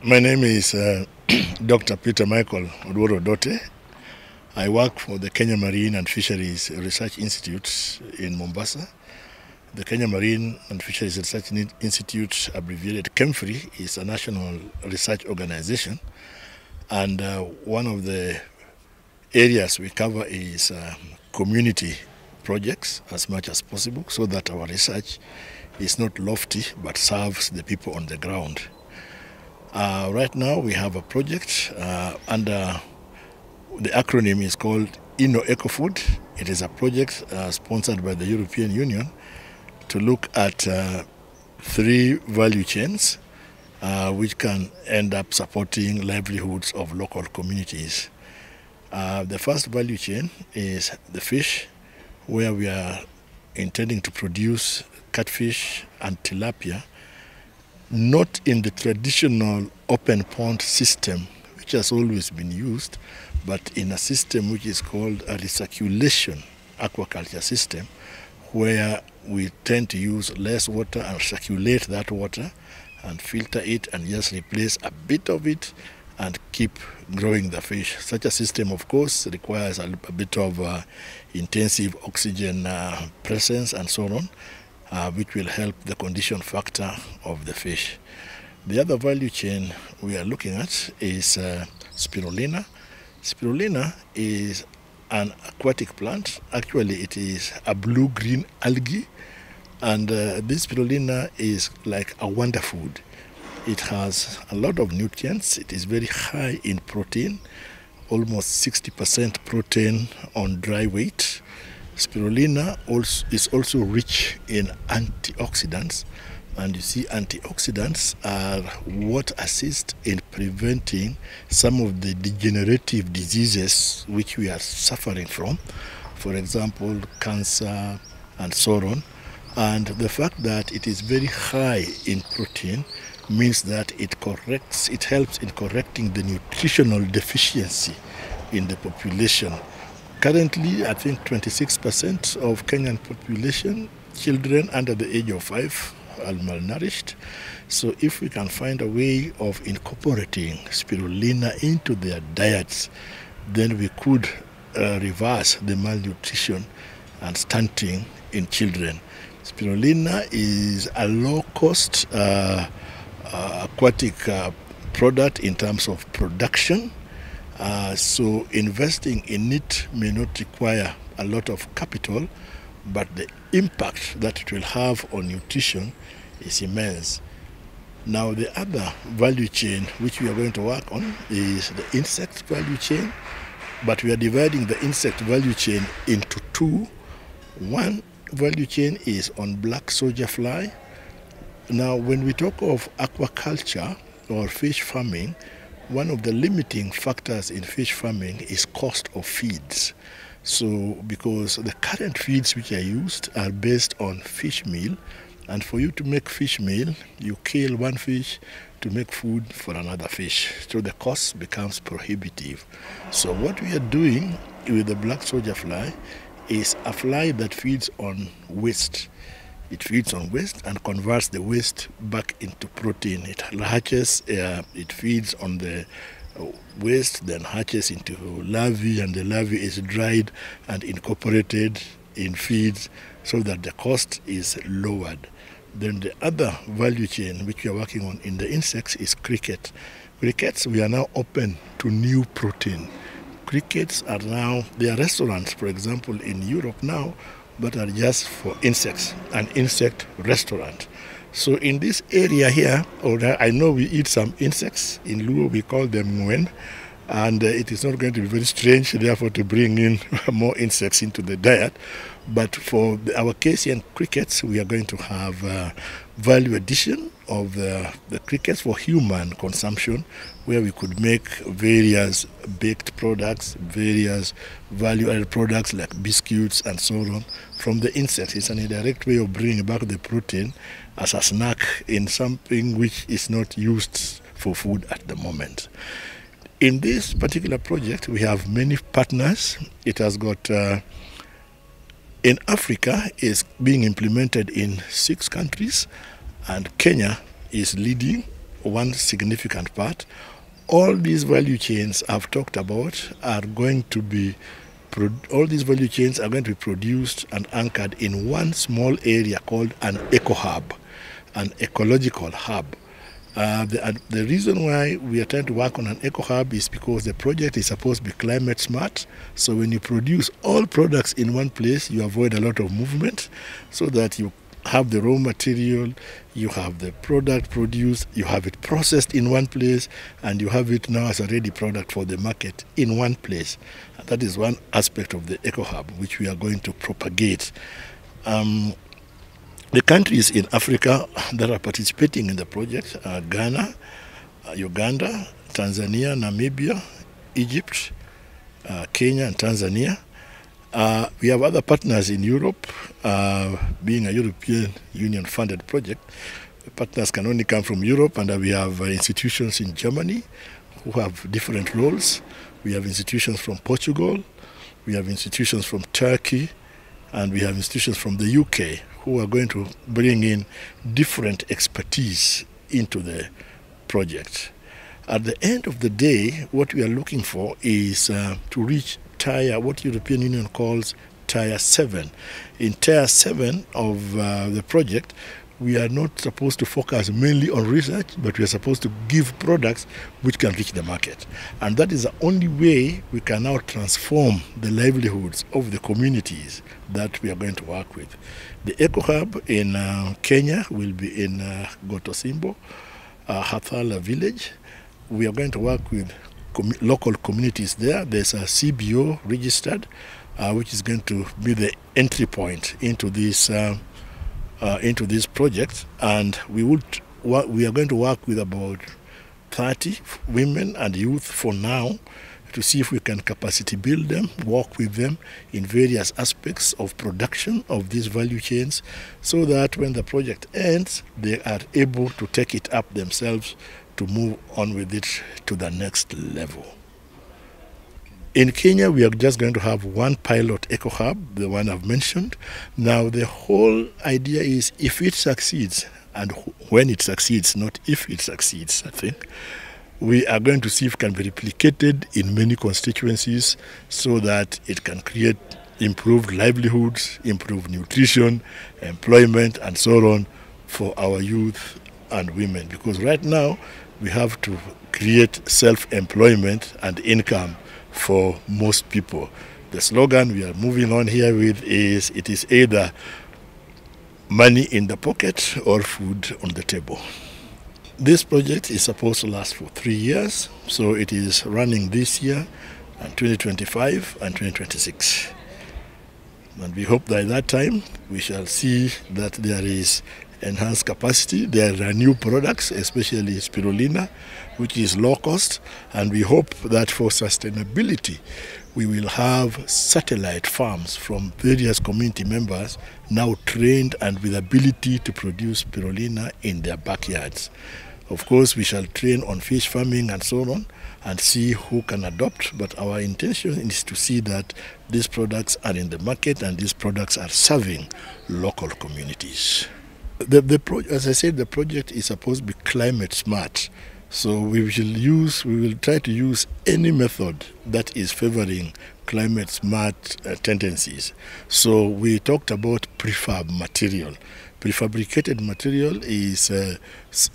My name is Dr. Peter Michael Odworo Dote. I work for the Kenya Marine and Fisheries Research Institute in Mombasa. The Kenya Marine and Fisheries Research Institute, abbreviated KEMFRI, is a national research organization. And one of the areas we cover is community projects as much as possible, so that our research is not lofty but serves the people on the ground. Right now we have a project under the acronym is called Eco-Food. It is a project sponsored by the European Union to look at 3 value chains which can end up supporting livelihoods of local communities. The first value chain is the fish, where we are intending to produce catfish and tilapia, not in the traditional open pond system, which has always been used, but in a system which is called a recirculation aquaculture system, where we tend to use less water and circulate that water and filter it and just replace a bit of it and keep growing the fish. Such a system, of course, requires a bit of intensive oxygen presence and so on, which will help the condition factor of the fish. The other value chain we are looking at is spirulina. Spirulina is an aquatic plant. Actually, it is a blue-green algae, and this spirulina is like a wonder food. It has a lot of nutrients. It is very high in protein, almost 60% protein on dry weight. Spirulina is also rich in antioxidants, and you see, antioxidants are what assist in preventing some of the degenerative diseases which we are suffering from, for example, cancer and so on. And the fact that it is very high in protein means that it helps in correcting the nutritional deficiency in the population. Currently, I think 26% of Kenyan population, children under the age of 5, are malnourished. So if we can find a way of incorporating spirulina into their diets, then we could reverse the malnutrition and stunting in children. Spirulina is a low-cost aquatic product in terms of production. So investing in it may not require a lot of capital, but the impact that it will have on nutrition is immense. Now, the other value chain which we are going to work on is the insect value chain, but we are dividing the insect value chain into 2. One value chain is on black soldier fly. Now, when we talk of aquaculture or fish farming, one of the limiting factors in fish farming is cost of feeds. So, because the current feeds which are used are based on fish meal, and for you to make fish meal, you kill one fish to make food for another fish. So the cost becomes prohibitive. So what we are doing with the black soldier fly is a fly that feeds on waste. It feeds on waste and converts the waste back into protein. It hatches, it feeds on the waste, then hatches into larvae, and the larvae is dried and incorporated in feeds so that the cost is lowered. Then the other value chain which we are working on in the insects is cricket. Crickets, we are now open to new protein. Crickets are now, there are restaurants, for example, in Europe now, but are just for insects, an insect restaurant. So in this area here, I know we eat some insects. In Luo we call them ngwen, and it is not going to be very strange, therefore, to bring in more insects into the diet. But for our Casian crickets, we are going to have value addition of the crickets for human consumption, where we could make various baked products, various value-added products like biscuits and so on from the insects. It's an indirect way of bringing back the protein as a snack in something which is not used for food at the moment. In this particular project, we have many partners. It has got, in Africa, is being implemented in 6 countries, and Kenya is leading one significant part. All these value chains I've talked about are going to be produced and anchored in one small area called an eco-hub, an ecological hub. The reason why we are trying to work on an eco-hub is because the project is supposed to be climate smart. So when you produce all products in one place, you avoid a lot of movement, so that you have the raw material, you have the product produced, you have it processed in one place, and you have it now as a ready product for the market in one place. And that is one aspect of the eco-hub which we are going to propagate. The countries in Africa that are participating in the project are Ghana, Uganda, Tanzania, Namibia, Egypt, Kenya and Tanzania. We have other partners in Europe, being a European Union funded project. The partners can only come from Europe, and we have institutions in Germany who have different roles. We have institutions from Portugal, we have institutions from Turkey, and we have institutions from the UK who are going to bring in different expertise into the project. At the end of the day, what we are looking for is to reach what European Union calls Tier 7. In Tier 7 of the project, we are not supposed to focus mainly on research, but we are supposed to give products which can reach the market. And that is the only way we can now transform the livelihoods of the communities that we are going to work with. The Eco Hub in Kenya will be in Gotosimbo, Hathala village. We are going to work with local communities there. There's a CBO registered, which is going to be the entry point into this project, and we are going to work with about 30 women and youth for now, to see if we can capacity build them, work with them in various aspects of production of these value chains, so that when the project ends, they are able to take it up themselves to move on with it to the next level. In Kenya, we are just going to have one pilot eco hub, the one I've mentioned. Now, the whole idea is if it succeeds, and when it succeeds, not if it succeeds, I think, we are going to see if it can be replicated in many constituencies, so that it can create improved livelihoods, improved nutrition, employment, and so on for our youth and women. Because right now, we have to create self-employment and income for most people. The slogan we are moving on here with is, it is either money in the pocket or food on the table. This project is supposed to last for 3 years, so it is running this year, and 2025 and 2026. And we hope that at that time we shall see that there is enhanced capacity. There are new products, especially spirulina, which is low cost, and we hope that for sustainability we will have satellite farms from various community members now trained and with ability to produce spirulina in their backyards. Of course, we shall train on fish farming and so on, and see who can adopt, but our intention is to see that these products are in the market and these products are serving local communities. As I said, the project is supposed to be climate smart. So we will try to use any method that is favoring climate smart tendencies. So we talked about prefab material. Prefabricated material is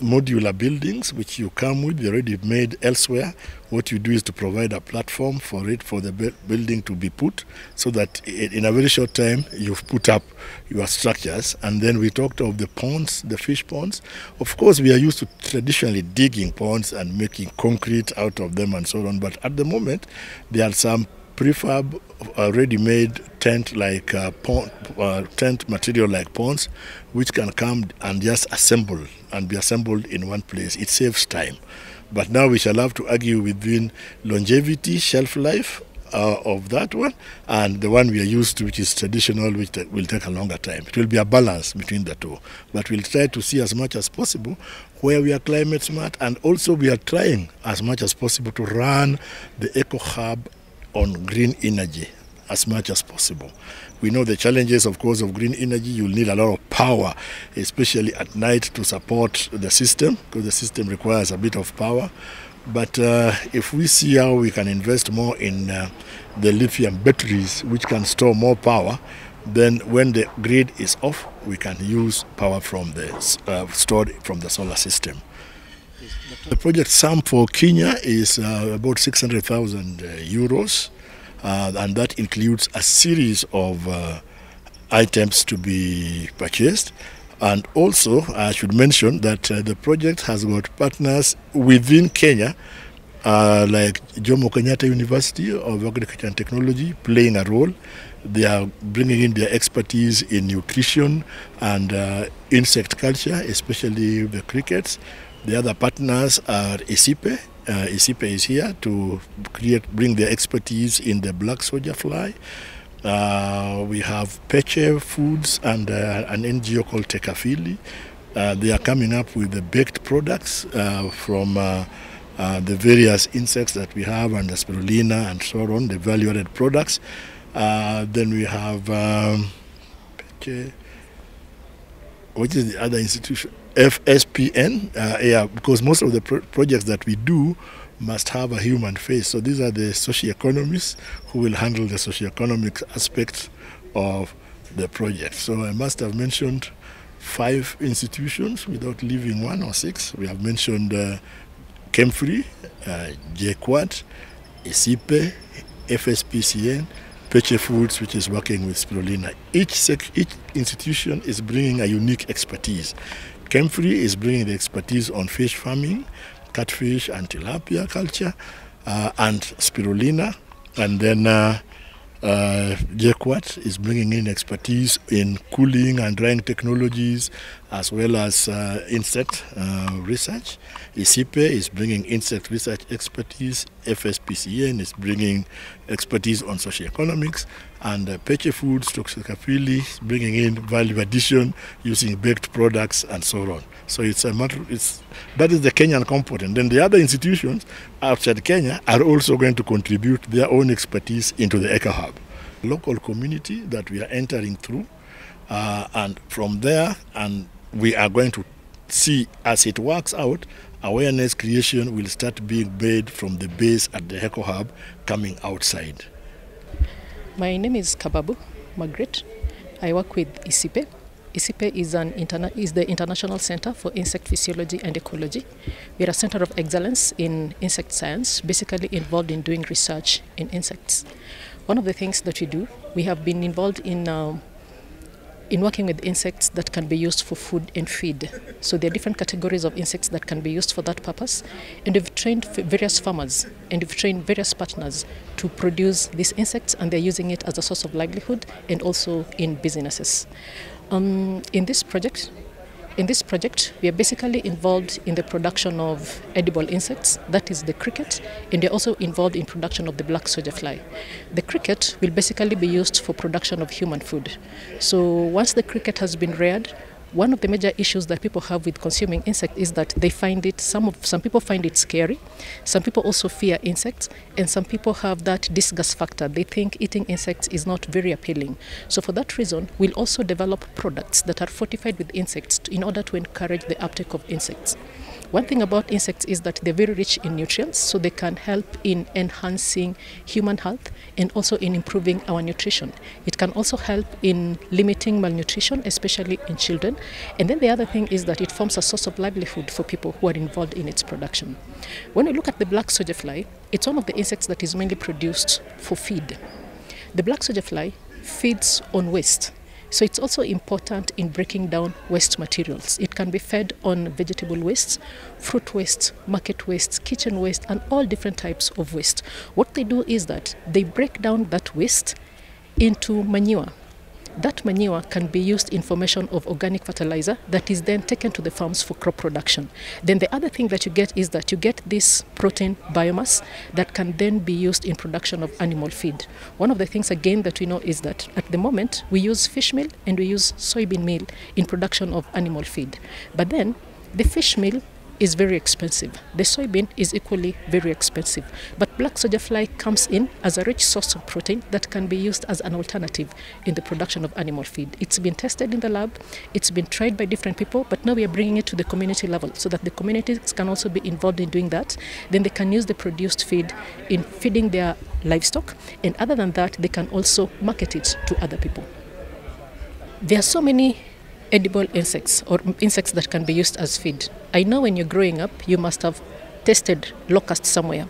modular buildings which you come with, they're already made elsewhere. What you do is to provide a platform for it, for the building to be put, so that in a very short time you've put up your structures. And then we talked of the ponds, the fish ponds. Of course, we are used to traditionally digging ponds and making concrete out of them and so on, but at the moment there are some prefab ready-made tent material like ponds, which can come and just assemble and be assembled in one place. It saves time. But now we shall have to argue within longevity, shelf life of that one, and the one we are used to, which is traditional, which will take a longer time. It will be a balance between the two. But we'll try to see as much as possible where we are climate smart, and also we are trying as much as possible to run the Eco Hub on green energy. as much as possible. We know the challenges, of course, of green energy. You'll need a lot of power, especially at night, to support the system, because the system requires a bit of power. But if we see how we can invest more in the lithium batteries, which can store more power, then when the grid is off, we can use power from the stored from the solar system. The project sum for Kenya is about 600,000 euros, and that includes a series of items to be purchased. And also, I should mention that the project has got partners within Kenya, like Jomo Kenyatta University of Agriculture and Technology, playing a role. They are bringing in their expertise in nutrition and insect culture, especially the crickets. The other partners are ISIPE. ISIPE is here to bring their expertise in the black soldier fly. We have Peche Foods and an NGO called Tekafili. They are coming up with the baked products from the various insects that we have, and the spirulina and so on, the value-added products. Then we have Peche, which is the other institution? FSPN, yeah, because most of the projects that we do must have a human face. So these are the socioeconomists who will handle the socioeconomic aspects of the project. So I must have mentioned 5 institutions without leaving 1 or 6. We have mentioned Kemfree, JQuat, ISIPE, FSPCN, Peche Foods, which is working with spirulina. Each institution is bringing a unique expertise. Kemfree is bringing the expertise on fish farming, catfish and tilapia culture, and spirulina. And then JQuat is bringing in expertise in cooling and drying technologies, as well as insect research. ISIPE is bringing insect research expertise. FSPCN is bringing expertise on socioeconomics. And Peche Foods, Tekafili, is bringing in value addition using baked products and so on. So it's a matter. That is the Kenyan component. Then the other institutions outside Kenya are also going to contribute their own expertise into the Eco Hub. Local community that we are entering through, and from there, and we are going to see as it works out, awareness creation will start being made from the base at the Eco Hub coming outside. My name is Kababu Margaret. I work with ISIPE. ISIPE is the International Center for Insect Physiology and Ecology. We are a center of excellence in insect science, basically involved in doing research in insects. One of the things that we do, we have been involved in working with insects that can be used for food and feed. So there are different categories of insects that can be used for that purpose. And we've trained various farmers and we've trained various partners to produce these insects, and they're using it as a source of livelihood and also in businesses. In this project, we are basically involved in the production of edible insects, that is the cricket, and they're also involved in production of the black soldier fly. The cricket will basically be used for production of human food. So once the cricket has been reared, one of the major issues that people have with consuming insect is that they find it, some people find it scary, some people also fear insects, and some people have that disgust factor. They think eating insects is not very appealing. So for that reason, we'll also develop products that are fortified with insects in order to encourage the uptake of insects. One thing about insects is that they're very rich in nutrients, so they can help in enhancing human health and also in improving our nutrition. It can also help in limiting malnutrition, especially in children. And then the other thing is that it forms a source of livelihood for people who are involved in its production. When we look at the black soldier fly, it's one of the insects that is mainly produced for feed. The black soldier fly feeds on waste. So it's also important in breaking down waste materials. It can be fed on vegetable wastes, fruit waste, market waste, kitchen waste, and all different types of waste. What they do is that they break down that waste into manure. That manure can be used in formation of organic fertilizer that is then taken to the farms for crop production. Then the other thing that you get is that you get this protein biomass that can then be used in production of animal feed. One of the things again that we know is that at the moment we use fish meal and we use soybean meal in production of animal feed. But then the fish meal is very expensive. The soybean is equally very expensive. But black soldier fly comes in as a rich source of protein that can be used as an alternative in the production of animal feed. It's been tested in the lab, it's been tried by different people, but now we are bringing it to the community level so that the communities can also be involved in doing that. Then they can use the produced feed in feeding their livestock, and other than that, they can also market it to other people. There are so many edible insects or insects that can be used as feed. I know when you're growing up, you must have tasted locust somewhere.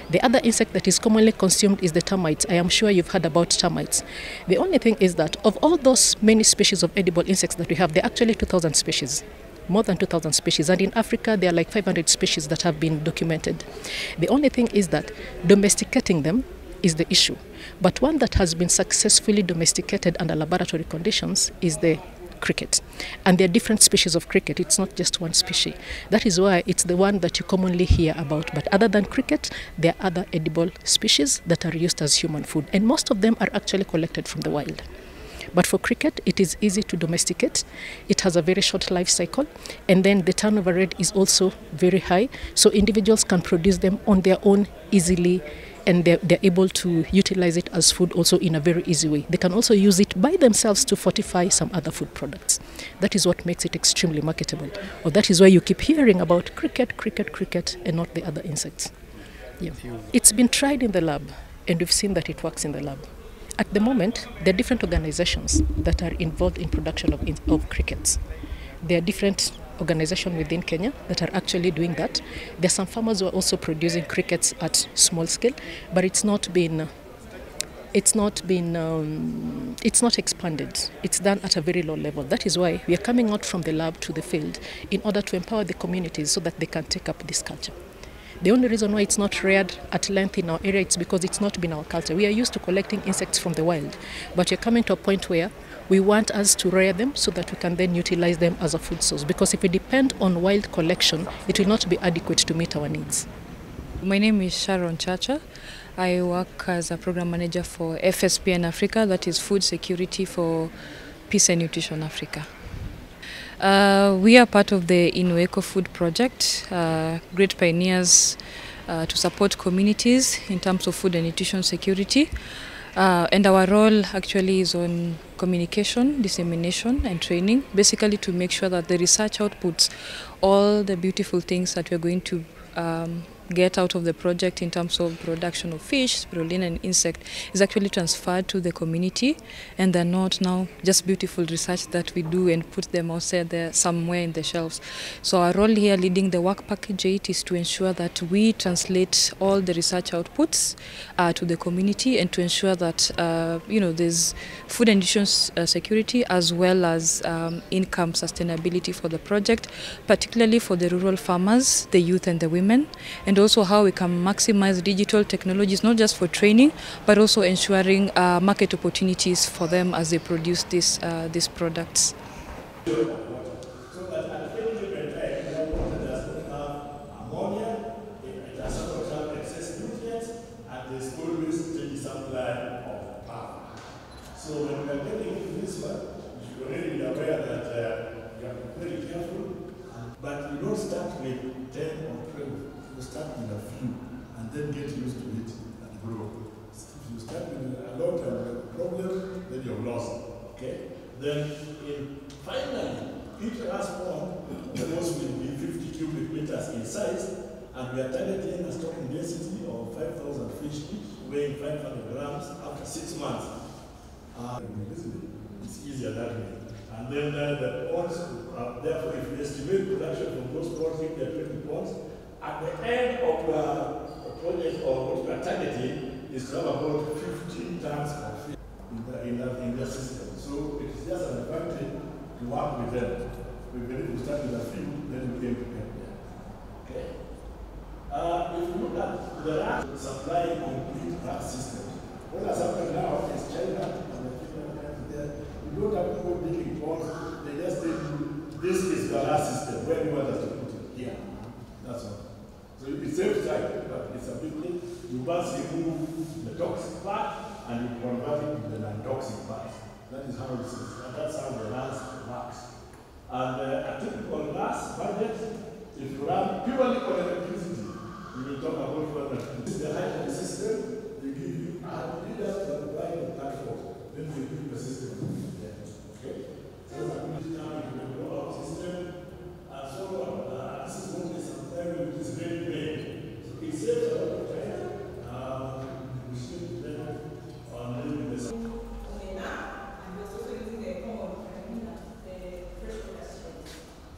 The other insect that is commonly consumed is the termites. I am sure you've heard about termites. The only thing is that of all those many species of edible insects that we have, there are actually 2,000 species. More than 2,000 species, and in Africa there are like 500 species that have been documented. The only thing is that domesticating them is the issue. But one that has been successfully domesticated under laboratory conditions is the cricket. And there are different species of cricket. It's not just one species. That is why it's the one that you commonly hear about. But other than cricket, there are other edible species that are used as human food. And most of them are actually collected from the wild. But for cricket, it is easy to domesticate. It has a very short life cycle. And then the turnover rate is also very high. So individuals can produce them on their own easily, and they're able to utilize it as food also in a very easy way. They can also use it by themselves to fortify some other food products. That is what makes it extremely marketable. Or that is why you keep hearing about cricket, cricket, cricket, and not the other insects. Yeah. It's been tried in the lab, and we've seen that it works in the lab. At the moment, there are different organizations that are involved in production of crickets. There are different organizations within Kenya that are actually doing that. There are some farmers who are also producing crickets at small scale, but it's not expanded. It's done at a very low level. That is why we are coming out from the lab to the field in order to empower the communities so that they can take up this culture. The only reason why it's not reared at length in our area is because it's not been our culture. We are used to collecting insects from the wild, but we're coming to a point where we want us to rear them so that we can then utilize them as a food source. Because if we depend on wild collection, it will not be adequate to meet our needs. My name is Sharon Chacha. I work as a program manager for FSPN Africa, that is Food Security for Peace and Nutrition Africa. We are part of the Inueco Food Project, great pioneers to support communities in terms of food and nutrition security. And our role actually is on communication, dissemination and training, basically to make sure that the research outputs, all the beautiful things that we're going to get out of the project in terms of production of fish, spirulina and insect is actually transferred to the community, and they're not now just beautiful research that we do and put them outside there somewhere in the shelves. So our role here leading the work package 8 is to ensure that we translate all the research outputs to the community and to ensure that there's food and nutrition security as well as income sustainability for the project, particularly for the rural farmers, the youth and the women, and also how we can maximize digital technologies, not just for training, but also ensuring market opportunities for them as they produce these products. So that at any given time, water does not have ammonia, it does not have excess nutrients, and there's always steady supply of power. So when we are getting into this one, you should already be aware that you have to be very careful, but you don't start with 10 or 12. You start with a few and then get used to it and grow. If you start with a lot of problem, then you're lost. Okay? Then finally, each last pond, the most will be 50 cubic meters in size, and we are targeting a stocking density of 5,000 fish each, weighing 500 grams after 6 months. It's easier that way. And then the ponds, therefore, if you estimate production from those ponds, if there are 20 ponds, at the end of the project or what we are targeting is to have about 15 tons of fish in the system. So it is just an advantage to work with them. We believe we start with a few, then we can prepare them. Okay. If you look at the RAS supplying complete RAS system, what has happened now is China and the Finland there. You don't have to go digging ponds. They just tell you this is the RAS system. Where do you want us to put it? Here. That's all. So it saves time, but it's a big thing. You must remove the toxic part and you convert it to the non-toxic part. That is how it is. And that's how the RAS works. And a typical RAS budget If you run purely on electricity, we will talk about further. This is the height of the system. They give you 100 liters to provide the platform. Then they give the system. Okay? So this is how we can grow our system and so on. This is what is sometimes it is very vague. So it saves a lot of time. We should then on living this.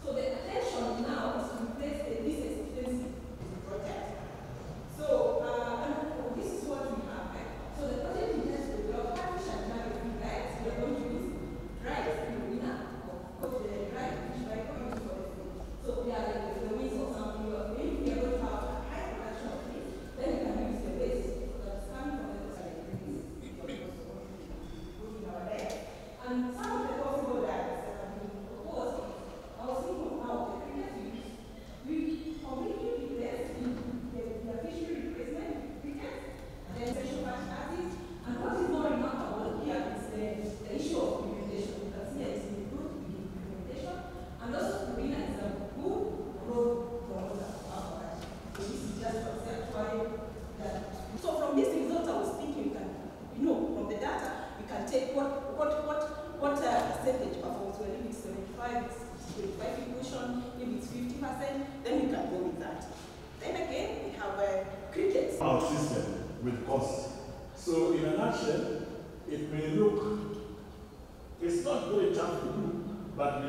So the attention now is to replace the least expensive project. So this is what we have. So the project intends to develop catfish and marine rights. We are going to use rice in the winner of the right fish by going to the food. So we are like the waste of something. We are going to have a high production of fish. Then we can use the waste that's coming from the side. And some of the possible diets that have been proposed, I was thinking how the crickets we completely replace the fishery replacement crickets, and then special batch artists. And what is more remarkable here is the issue of implementation. You can see that it's been good implementation, and also Purina is a good road promoter of aquaculture. So this is just conceptually that. So from this result I was thinking, from the data, we can take what percentage performs well. If it's 75, it's 25 inclusion. If it's 50%, then we can go with that. Then again, we have crickets. Our system with cost. So in a nutshell, it may look, it's not very tough to do, but